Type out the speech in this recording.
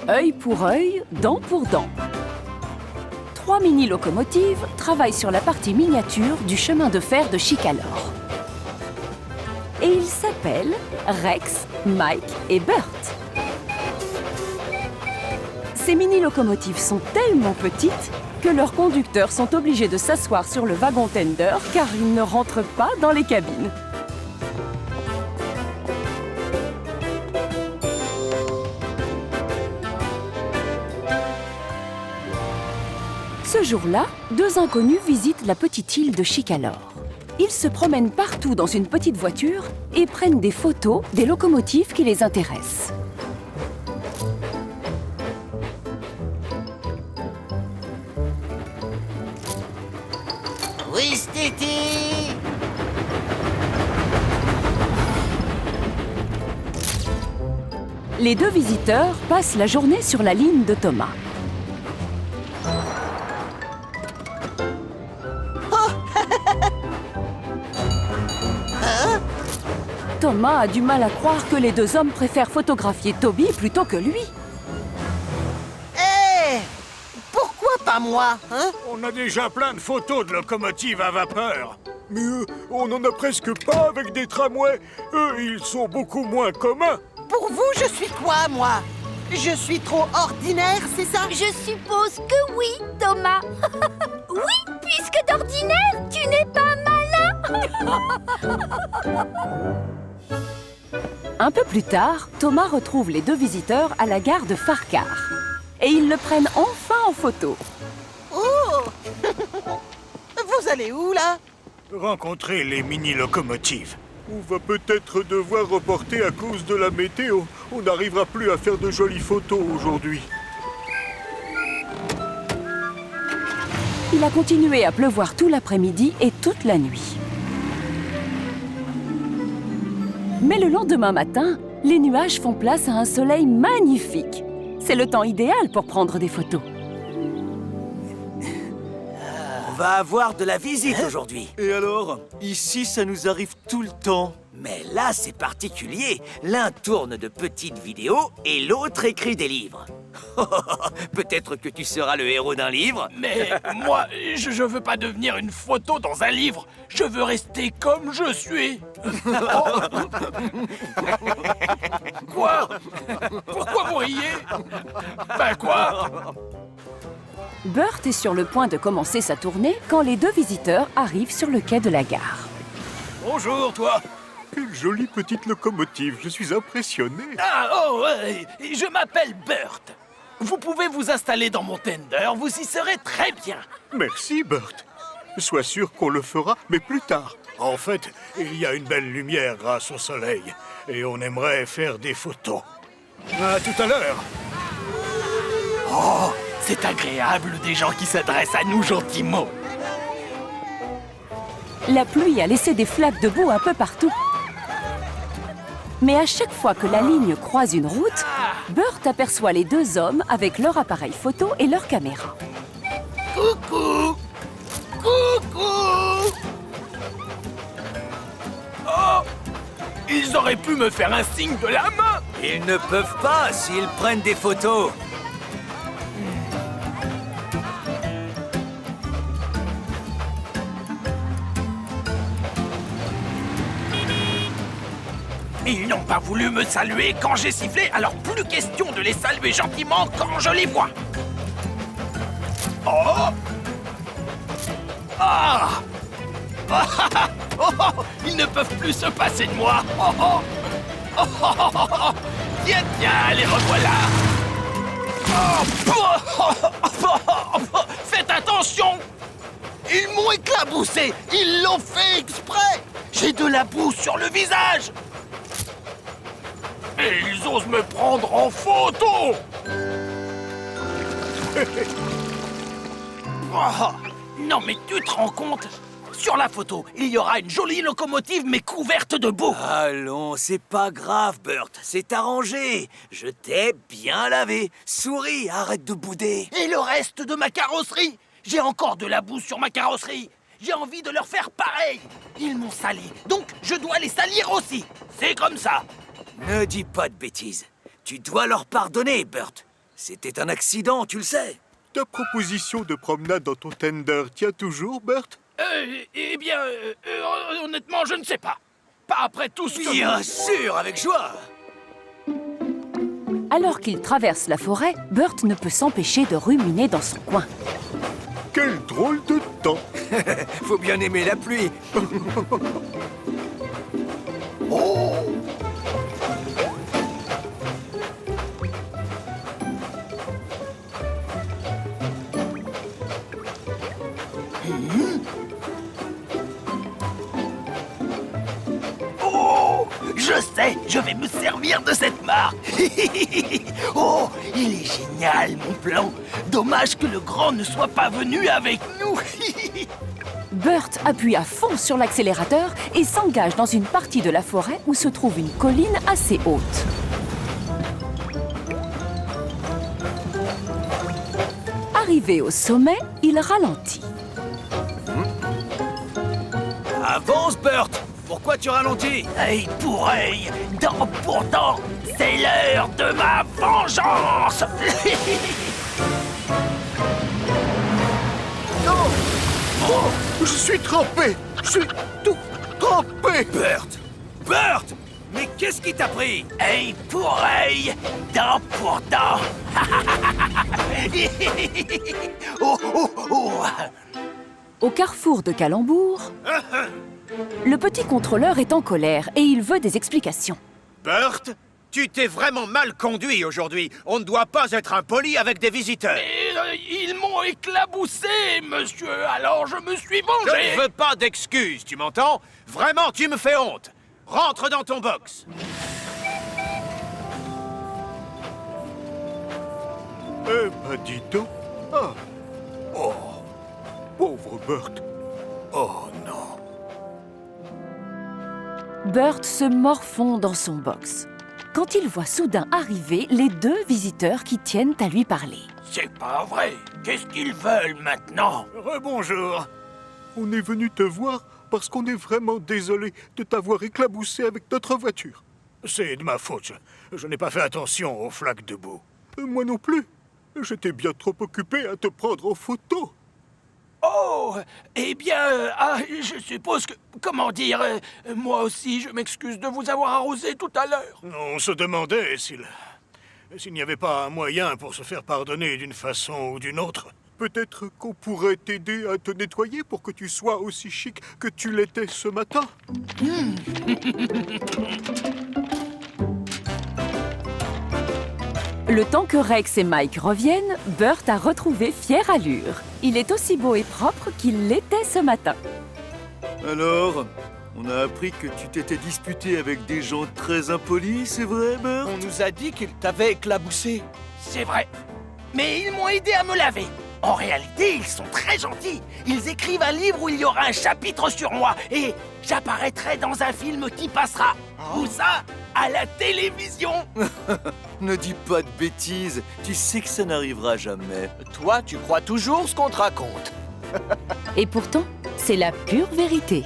Œil pour œil, dent pour dent. 3 mini-locomotives travaillent sur la partie miniature du chemin de fer de Chicalor. Et ils s'appellent Rex, Mike et Burt. Ces mini-locomotives sont tellement petites que leurs conducteurs sont obligés de s'asseoir sur le wagon tender car ils ne rentrent pas dans les cabines. Ce jour-là, 2 inconnus visitent la petite île de Chicalor. Ils se promènent partout dans une petite voiture et prennent des photos des locomotives qui les intéressent. Oui, Stéty! Les 2 visiteurs passent la journée sur la ligne de Thomas. Thomas a du mal à croire que les 2 hommes préfèrent photographier Toby plutôt que lui. Hé! Pourquoi pas moi, hein? On a déjà plein de photos de locomotives à vapeur. Mais on n'en a presque pas avec des tramways. Eux, ils sont beaucoup moins communs. Pour vous, je suis quoi, moi? Je suis trop ordinaire, c'est ça? Je suppose que oui, Thomas. Oui, puisque d'ordinaire, tu n'es pas malin. Un peu plus tard, Thomas retrouve les 2 visiteurs à la gare de Farcar. Et ils le prennent enfin en photo. Oh! Vous allez où, là? Rencontrer les mini-locomotives. On va peut-être devoir reporter à cause de la météo. On n'arrivera plus à faire de jolies photos aujourd'hui. Il a continué à pleuvoir tout l'après-midi et toute la nuit. Mais le lendemain matin, les nuages font place à un soleil magnifique. C'est le temps idéal pour prendre des photos. On va avoir de la visite aujourd'hui. Et alors? Ici, ça nous arrive tout le temps. Mais là, c'est particulier. L'un tourne de petites vidéos et l'autre écrit des livres. Peut-être que tu seras le héros d'un livre. Mais moi, je veux pas devenir une photo dans un livre. Je veux rester comme je suis. Quoi? Pourquoi vous riez? Ben quoi? Burt est sur le point de commencer sa tournée quand les 2 visiteurs arrivent sur le quai de la gare. Bonjour, toi. Quelle jolie petite locomotive. Je suis impressionné. Je m'appelle Burt. Vous pouvez vous installer dans mon tender, vous y serez très bien. Merci, Burt. Sois sûr qu'on le fera, mais plus tard. En fait, il y a une belle lumière grâce au soleil. Et on aimerait faire des photos. À tout à l'heure. Oh, c'est agréable des gens qui s'adressent à nous gentiment. La pluie a laissé des flaques de boue un peu partout. Mais à chaque fois que la ligne croise une route, Burt aperçoit les 2 hommes avec leur appareil photo et leur caméra. Coucou! Coucou! Oh! Ils auraient pu me faire un signe de la main! Ils ne peuvent pas s'ils prennent des photos. Ils n'ont pas voulu me saluer quand j'ai sifflé, alors plus question de les saluer gentiment quand je les vois. Oh! Ah! Oh! Ils ne peuvent plus se passer de moi. Oh! Oh! Oh! Tiens, tiens, les revoilà. Oh! Faites attention! Ils m'ont éclaboussé. Ils l'ont fait exprès. J'ai de la boue sur le visage. Et ils osent me prendre en photo. Oh, non mais tu te rends compte? Sur la photo, il y aura une jolie locomotive mais couverte de boue. Allons, c'est pas grave, Burt. C'est arrangé. Je t'ai bien lavé. Souris, arrête de bouder. Et le reste de ma carrosserie? J'ai encore de la boue sur ma carrosserie. J'ai envie de leur faire pareil. Ils m'ont sali, donc je dois les salir aussi. C'est comme ça. Ne dis pas de bêtises. Tu dois leur pardonner, Burt. C'était un accident, tu le sais. Ta proposition de promenade dans ton tender tient toujours, Bert? Eh bien, honnêtement, je ne sais pas. Pas après tout ce que... Bien sûr, avec joie. Alors qu'il traverse la forêt, Bert ne peut s'empêcher de ruminer dans son coin. Quel drôle de temps! Faut bien aimer la pluie. Oh, je sais, je vais me servir de cette marque. Oh, il est génial, mon plan. Dommage que le grand ne soit pas venu avec nous. Bert appuie à fond sur l'accélérateur et s'engage dans une partie de la forêt où se trouve une colline assez haute. Arrivé au sommet, il ralentit. Avance, Bert. Pourquoi tu ralentis? Œil pour œil, dent pour dent, c'est l'heure de ma vengeance. Je suis trempé! Je suis tout trempé! Bert! Bert! Mais qu'est-ce qui t'a pris? Œil pour œil, dent pour dent. Oh, oh, oh. Au carrefour de Calembour, le petit contrôleur est en colère et il veut des explications. Bert, tu t'es vraiment mal conduit aujourd'hui. On ne doit pas être impoli avec des visiteurs. Ils m'ont éclaboussé, monsieur, alors je me suis Je vengé. ne veux pas d'excuses, tu m'entends? Vraiment, tu me fais honte. Rentre dans ton box. Eh ben, dis donc! Ah! Oh! Pauvre Bert! Oh non! Bert se morfond dans son box quand il voit soudain arriver les deux visiteurs qui tiennent à lui parler. C'est pas vrai. Qu'est-ce qu'ils veulent maintenant? Rebonjour! On est venu te voir parce qu'on est vraiment désolé de t'avoir éclaboussé avec notre voiture. C'est de ma faute. Je n'ai pas fait attention aux flaques de boue. Moi non plus. J'étais bien trop occupé à te prendre en photo. Oh, eh bien, je suppose que... Comment dire, moi aussi, je m'excuse de vous avoir arrosé tout à l'heure. On se demandait s'il n'y avait pas un moyen pour se faire pardonner d'une façon ou d'une autre. Peut-être qu'on pourrait t'aider à te nettoyer pour que tu sois aussi chic que tu l'étais ce matin. Le temps que Rex et Mike reviennent, Bert a retrouvé fière allure. Il est aussi beau et propre qu'il l'était ce matin. Alors, on a appris que tu t'étais disputé avec des gens très impolis, c'est vrai, Bert? On nous a dit qu'ils t'avaient éclaboussé. C'est vrai. Mais ils m'ont aidé à me laver. En réalité, ils sont très gentils. Ils écrivent un livre où il y aura un chapitre sur moi. Et j'apparaîtrai dans un film qui passera. Où ça? À la télévision. Ne dis pas de bêtises, tu sais que ça n'arrivera jamais. Toi, tu crois toujours ce qu'on te raconte. Et pourtant, c'est la pure vérité.